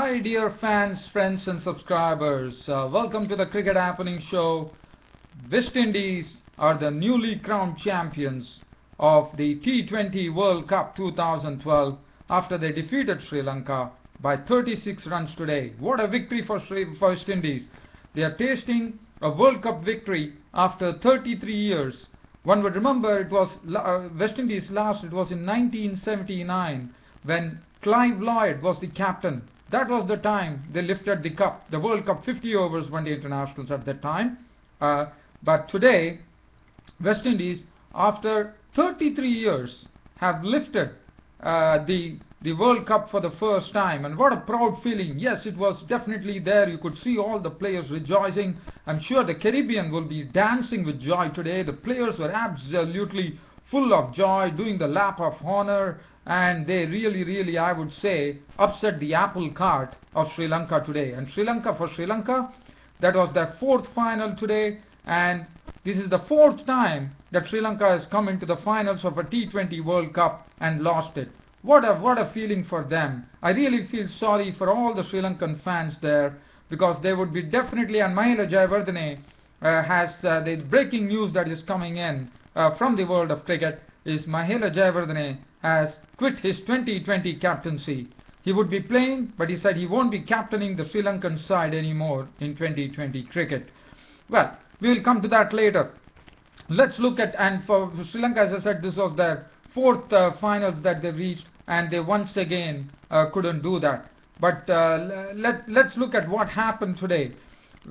Hi dear fans, friends and subscribers. Welcome to the Cricket Happening Show. West Indies are the newly crowned champions of the T20 World Cup 2012 after they defeated Sri Lanka by 36 runs today. What a victory for West Indies. They are tasting a World Cup victory after 33 years. One would remember it was West Indies last, it was in 1979 when Clive Lloyd was the captain. That was the time they lifted the cup, the World Cup 50 overs one-day internationals at that time. But today, West Indies, after 33 years, have lifted the World Cup for the first time. And what a proud feeling. Yes, it was definitely there. You could see all the players rejoicing. I'm sure the Caribbean will be dancing with joy today. The players were absolutely full of joy, doing the lap of honor, and they really, I would say, upset the apple cart of Sri Lanka today. And Sri Lanka, that was their fourth final today, and this is the fourth time that Sri Lanka has come into the finals of a T20 World Cup and lost it. What a feeling for them. I really feel sorry for all the Sri Lankan fans there, because they would be definitely, and Mahela Jayawardene has the breaking news that is coming in from the world of cricket is Mahela Jayawardene has quit his 2020 captaincy. He would be playing, but he said he won't be captaining the Sri Lankan side anymore in 2020 cricket. Well, we will come to that later. Let's look at, and for Sri Lanka, as I said, this was their fourth finals that they reached, and they once again couldn't do that. But let's look at what happened today.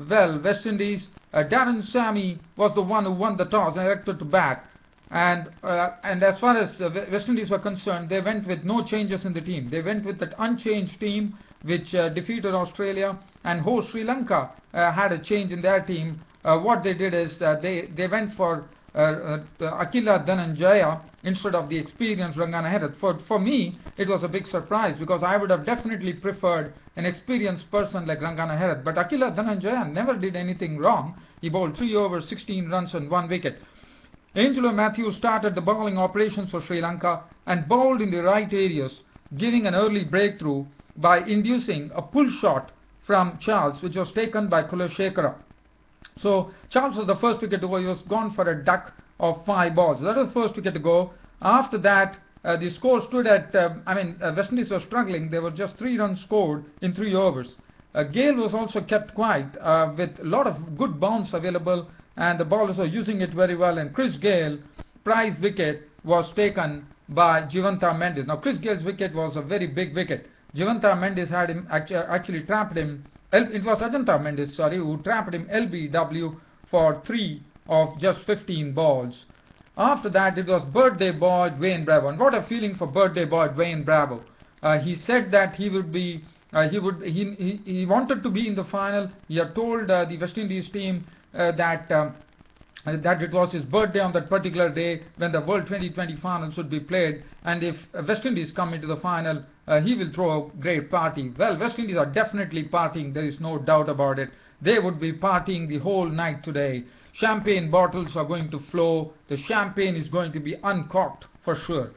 Well, West Indies, Darren Sammy was the one who won the toss and elected to bat. And as far as West Indies were concerned, they went with no changes in the team. They went with that unchanged team which defeated Australia, and host Sri Lanka had a change in their team. What they did is they went for Akila Dhananjaya instead of the experienced Rangana Herath. For me, it was a big surprise, because I would have definitely preferred an experienced person like Rangana Herath. But Akila Dhananjaya never did anything wrong. He bowled 3 overs, 16 runs and 1 wicket. Angelo Matthews started the bowling operations for Sri Lanka and bowled in the right areas, giving an early breakthrough by inducing a pull shot from Charles, which was taken by Kulashekara. So Charles was the first wicket to go. He was gone for a duck of 5 balls. That was the first wicket to go. After that, the score stood at, West Indies were struggling. There were just 3 runs scored in 3 overs. Gale was also kept quiet with a lot of good bounce available, and the bowlers were using it very well. And Chris Gale, prize wicket, was taken by Jivanta Mendes. Now, Chris Gale's wicket was a very big wicket. Jivanta Mendes had him actually trapped him. It was Ajanta Mendes, who trapped him LBW for 3 of just 15 balls. After that, it was birthday boy Dwayne Bravo, and what a feeling for birthday boy Dwayne Bravo. He said that he would be, he wanted to be in the final. He had told the West Indies team that it was his birthday on that particular day when the World 2020 finals would be played, and if West Indies come into the final, he will throw a great party. Well, West Indies are definitely partying, there is no doubt about it. They would be partying the whole night today. Champagne bottles are going to flow. The champagne is going to be uncorked for sure.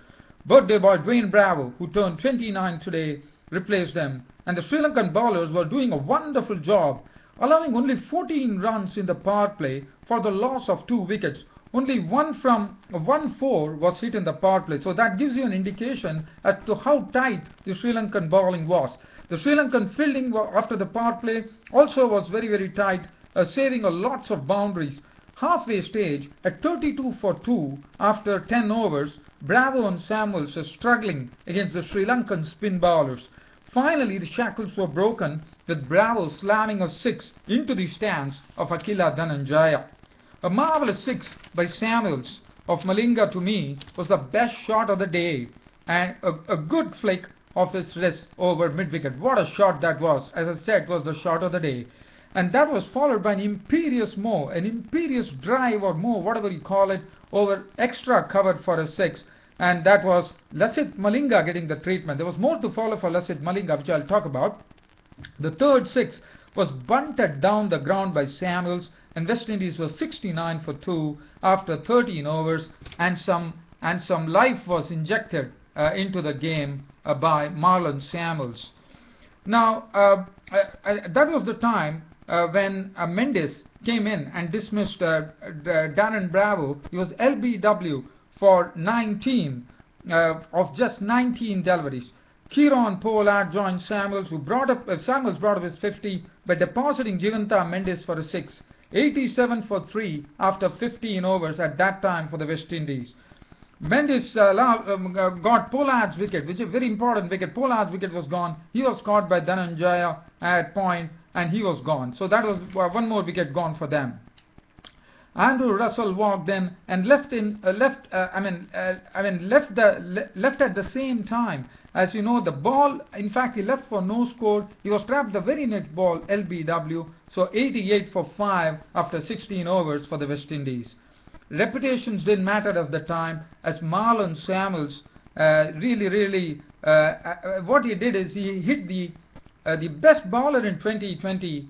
Birthday boy Dwayne Bravo, who turned 29 today, replaced them, and the Sri Lankan bowlers were doing a wonderful job, allowing only 14 runs in the power play for the loss of 2 wickets. Only 1-4 was hit in the power play. So that gives you an indication as to how tight the Sri Lankan bowling was. The Sri Lankan fielding after the power play also was very tight, saving lots of boundaries. Halfway stage, at 32 for 2 after 10 overs, Bravo and Samuels were struggling against the Sri Lankan spin bowlers. Finally, the shackles were broken, with Bravo slamming a 6 into the stands of Akila Dhananjaya. A marvellous 6 by Samuels of Malinga, to me, was the best shot of the day, and a good flick of his wrist over mid-wicket. What a shot that was. As I said, it was the shot of the day. And that was followed by an imperious drive or more, whatever you call it, over extra cover for a 6. And that was Lasith Malinga getting the treatment. There was more to follow for Lasith Malinga, which I'll talk about. The third 6 was bunted down the ground by Samuels, and West Indies was 69 for 2 after 13 overs, and some life was injected into the game by Marlon Samuels. Now, that was the time when Mendes came in and dismissed Darren Bravo. He was LBW for 19 of just 19 deliveries. Kieron Pollard joined Samuels, who Samuels brought up his 50 by depositing Jivanta Mendes for a 6. 87 for 3 after 15 overs at that time for the West Indies. Mendes got Pollard's wicket, which is a very important wicket. Pollard's wicket was gone. He was caught by Dhananjaya at point, and he was gone. So that was one more wicket gone for them. Andrew Russell walked in and left at the same time. As you know, the ball, in fact, he left for no score. He was trapped the very next ball, LBW. So 88 for 5 after 16 overs for the West Indies. Reputations didn't matter at the time, as Marlon Samuels what he did is he hit the best bowler in 2020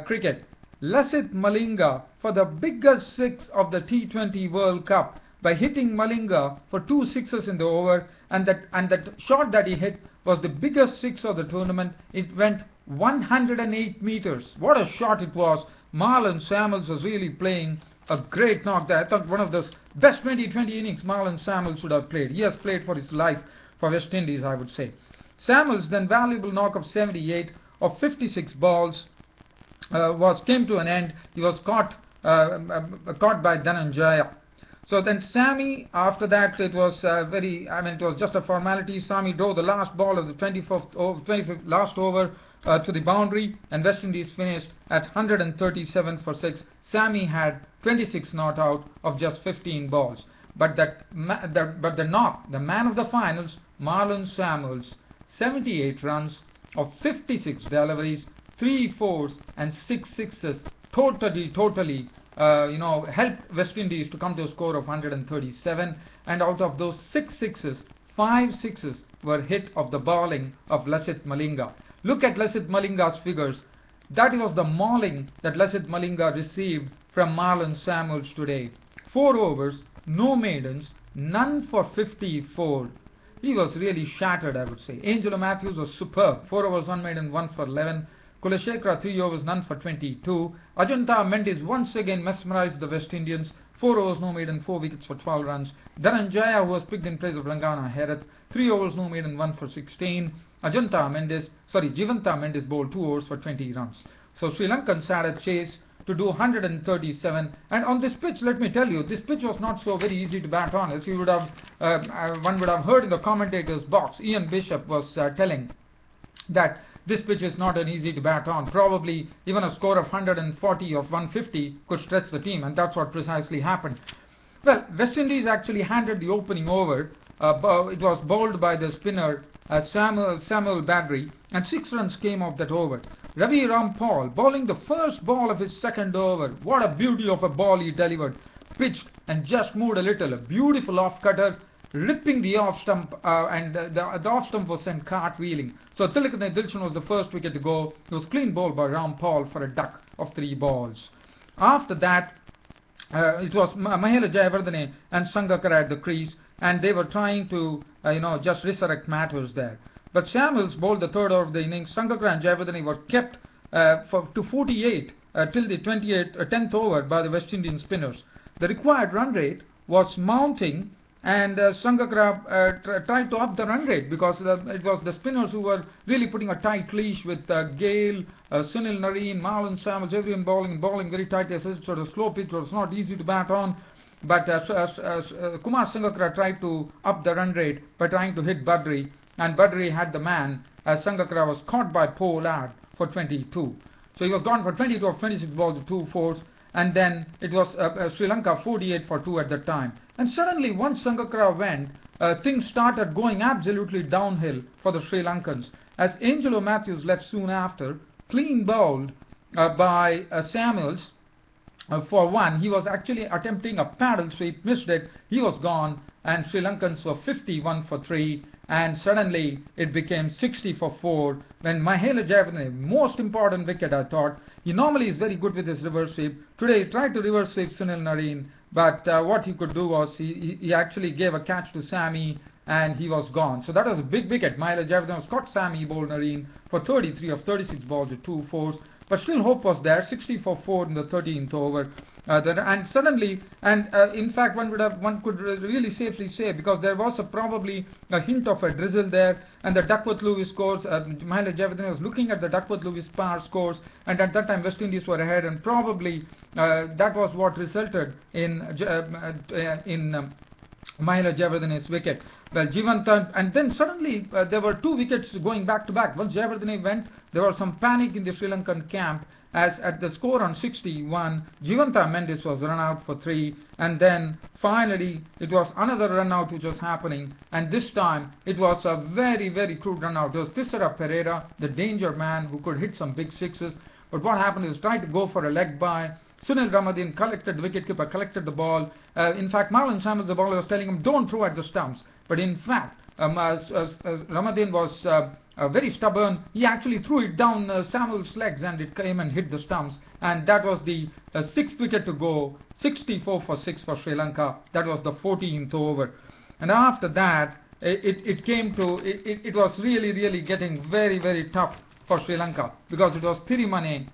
cricket, Lasith Malinga, for the biggest 6 of the T20 World Cup by hitting Malinga for 2 sixes in the over, and that shot that he hit was the biggest 6 of the tournament. It went 108 meters. What a shot it was. Marlon Samuels was really playing a great knock there. I thought one of the best 2020 innings Marlon Samuels should have played. He has played for his life for West Indies, I would say. Samuels' then valuable knock of 78 of 56 balls came to an end. He was caught by Dhananjaya. So then Sammy, after that, it was it was just a formality. Sammy drove the last ball of the 25th last over to the boundary, and West Indies finished at 137 for 6. Sammy had 26 not out of just 15 balls. But the man of the finals, Marlon Samuels, 78 runs of 56 deliveries, 3 fours and 6 sixes, totally helped West Indies to come to a score of 137. And out of those 6 sixes, 5 sixes were hit of the bowling of Lasith Malinga. Look at Lasith Malinga's figures. That was the mauling that Lasith Malinga received from Marlon Samuels today. 4 overs, no maidens, none for 54. He was really shattered, I would say. Angelo Matthews was superb. 4 overs, 1 maiden, 1 for 11. Kulashekara, 3 overs, none for 22. Ajanta Mendes once again mesmerized the West Indians. 4 overs, no maiden, 4 wickets for 12 runs. Dhananjaya, who was picked in place of Rangana Herath, 3 overs, no maiden, 1 for 16. Jivanta Mendes bowled 2 overs for 20 runs. So Sri Lankans had a chase to do 137. And on this pitch, let me tell you, this pitch was not so very easy to bat on. As you would have, one would have heard in the commentators' box, Ian Bishop was telling that this pitch is not an easy to bat on. Probably even a score of 140 or 150 could stretch the team, and that's what precisely happened. Well, West Indies actually handed the opening over. It was bowled by the spinner Samuel Badri, and 6 runs came off that over. Ravi Rampal bowling the first ball of his second over. What a beauty of a ball he delivered. Pitched and just moved a little. A beautiful off-cutter, ripping the off-stump, and the off-stump was sent cartwheeling. So Tilakane Dilshan was the first wicket to go. It was clean bowled by Rampal for a duck of 3 balls. After that, it was Mahela Jayawardene and Sangakkara at the crease, and they were trying to just resurrect matters there. But Samuels bowled the third over of the innings. Sangakkara and Jayawardene were kept to 48 till the 10th over by the West Indian spinners. The required run rate was mounting, and Sangakkara tried to up the run rate because it was the spinners who were really putting a tight leash with Gale, Sunil Narine, Marlon Samuels, everyone bowling very tightly. So the slow pitch was not easy to bat on. But Kumar Sangakkara tried to up the run rate by trying to hit Badri, and Badri had the man as Sangakkara was caught by Pollard for 22. So he was gone for 22 of 26 balls with 2 fours, and then it was Sri Lanka 48 for 2 at that time. And suddenly, once Sangakkara went, things started going absolutely downhill for the Sri Lankans, as Angelo Matthews left soon after, clean bowled by Samuels. For 1, he was actually attempting a paddle sweep, missed it, he was gone, and Sri Lankans were 51 for 3, and suddenly it became 60 for 4 when Mahela Jayawardene, most important wicket I thought. He normally is very good with his reverse sweep. Today he tried to reverse sweep Sunil Narine, but what he could do was he actually gave a catch to Sammy, and he was gone. So that was a big wicket. Mahela Jayawardene was caught. Sammy bowled Narine for 33 of 36 balls with 2 fours. But still hope was there, 60 for 4 in the 13th over. And suddenly, in fact, one could really safely say, because there was probably a hint of a drizzle there, and the Duckworth-Lewis scores, Mahela Jayawardene was looking at the Duckworth-Lewis par scores, and at that time West Indies were ahead, and probably that was what resulted in Mahela Jayawardene's wicket. Well, Jivanta, and then suddenly there were 2 wickets going back to back. Once Jayawardene went, there was some panic in the Sri Lankan camp, as at the score on 61, Jivanta Mendes was run out for 3, and then finally it was another run out which was happening, and this time it was a very, very crude run out. It was Tissara Pereira, the danger man who could hit some big sixes, but what happened is tried to go for a leg by. Sunil Ramadhan collected, the wicketkeeper collected the ball. In fact, Marlon Samuels, the bowler, was telling him, don't throw at the stumps. But in fact, Ramadhan was very stubborn. He actually threw it down Samuel's legs, and it came and hit the stumps. And that was the 6th wicket to go, 64 for 6 for Sri Lanka. That was the 14th over. And after that, it was really, really getting very, very tough for Sri Lanka, because it was Thirimane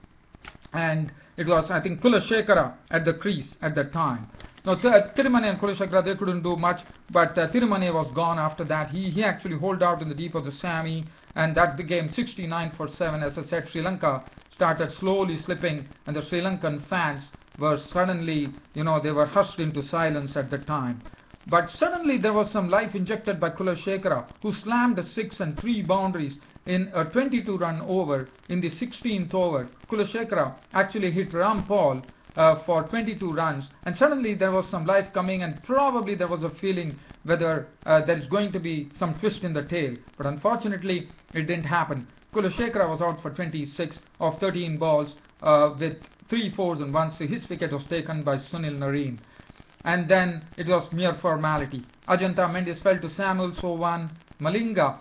and it was, I think, Kulashekara at the crease at that time. Now, Thirimane and Kulashekara, they couldn't do much, but Thirimane was gone after that. He actually holed out in the deep of the Sammy, and that became 69 for 7. As I said, Sri Lanka started slowly slipping, and the Sri Lankan fans were suddenly, they were hushed into silence at the time. But suddenly there was some life injected by Kulashekara, who slammed a 6 and 3 boundaries in a 22-run over in the 16th over. Kulashekara actually hit Rampal for 22 runs, and suddenly there was some life coming, and probably there was a feeling whether there is going to be some twist in the tail. But unfortunately, it didn't happen. Kulashekara was out for 26 of 13 balls with 3 fours and 1 6. His wicket was taken by Sunil Narine. And then it was mere formality. Ajanta Mendes fell to Samuels for 1. Malinga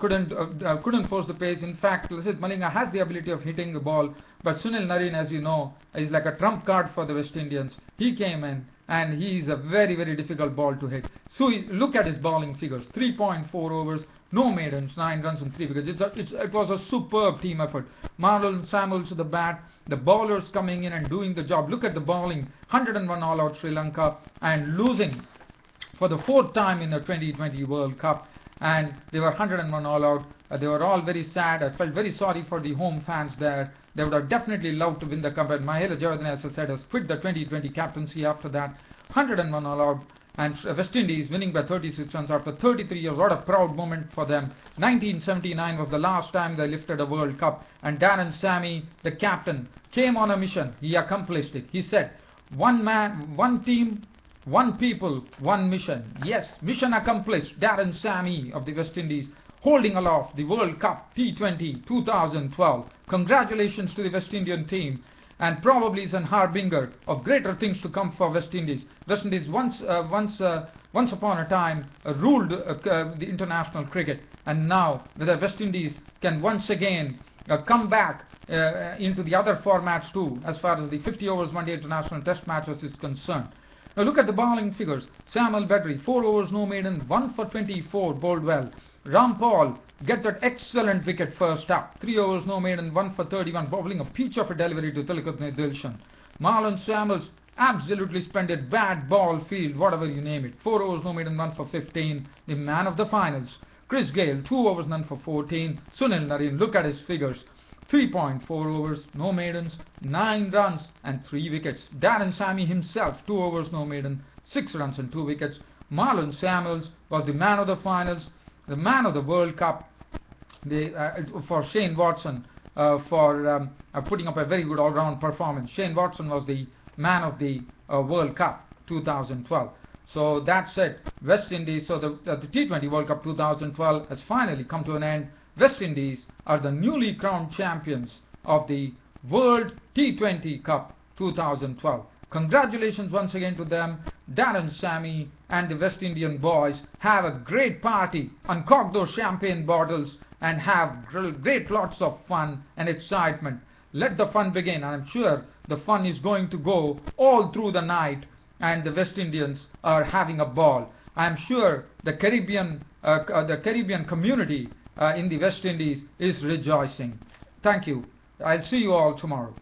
couldn't force the pace. In fact, Lasith Malinga has the ability of hitting the ball, but Sunil Narine, as you know, is like a trump card for the West Indians. He came in, and he is a very, very difficult ball to hit. So look at his bowling figures: 3.4 overs, no maidens, 9 runs and 3 wickets. It was a superb team effort. Marlon Samuels to the bat, the bowlers coming in and doing the job. Look at the bowling: 101 all out Sri Lanka, and losing for the 4th time in the 2020 World Cup. And they were 101 all out. They were all very sad. I felt very sorry for the home fans there. They would have definitely loved to win the cup. And Mahela Jayawardene, as I said, has quit the 2020 captaincy after that. 101 all out. And West Indies winning by 36 runs after 33 years. What a proud moment for them. 1979 was the last time they lifted a World Cup. And Darren Sammy, the captain, came on a mission. He accomplished it. He said, one man, one team, one people, one mission. Yes, mission accomplished. Darren Sammy of the West Indies holding aloft the World Cup T20 2012. Congratulations to the West Indian team, and probably is an harbinger of greater things to come for West Indies. West Indies once upon a time ruled the international cricket, and now the West Indies can once again come back into the other formats too, as far as the 50 overs one day international test matches is concerned. Now look at the bowling figures. Samuel Bedri, 4 overs, no maiden, 1 for 24, bowled well. Rampal get that excellent wicket first up. 3 overs, no maiden, 1 for 31, bowling a peach of a delivery to Tilakatne Dilshan. Marlon Samuels, absolutely splendid, bad ball field, whatever you name it. 4 overs, no maiden, 1 for 15, the man of the finals. Chris Gale, 2 overs, none for 14. Sunil Narine, look at his figures. 3.4 overs, no maidens, 9 runs and 3 wickets. Darren Sammy himself, 2 overs, no maiden, 6 runs and 2 wickets. Marlon Samuels was the man of the finals, the man of the World Cup, for Shane Watson for putting up a very good all-round performance. Shane Watson was the man of the World Cup 2012. So that's it. West Indies, so the T20 World Cup 2012 has finally come to an end. West Indies are the newly crowned champions of the World T20 Cup 2012. Congratulations once again to them. Darren Sammy and the West Indian boys have a great party, uncork those champagne bottles and have great lots of fun and excitement. Let the fun begin. I'm sure the fun is going to go all through the night, and the West Indians are having a ball. I am sure the Caribbean community in the West Indies is rejoicing. Thank you. I'll see you all tomorrow.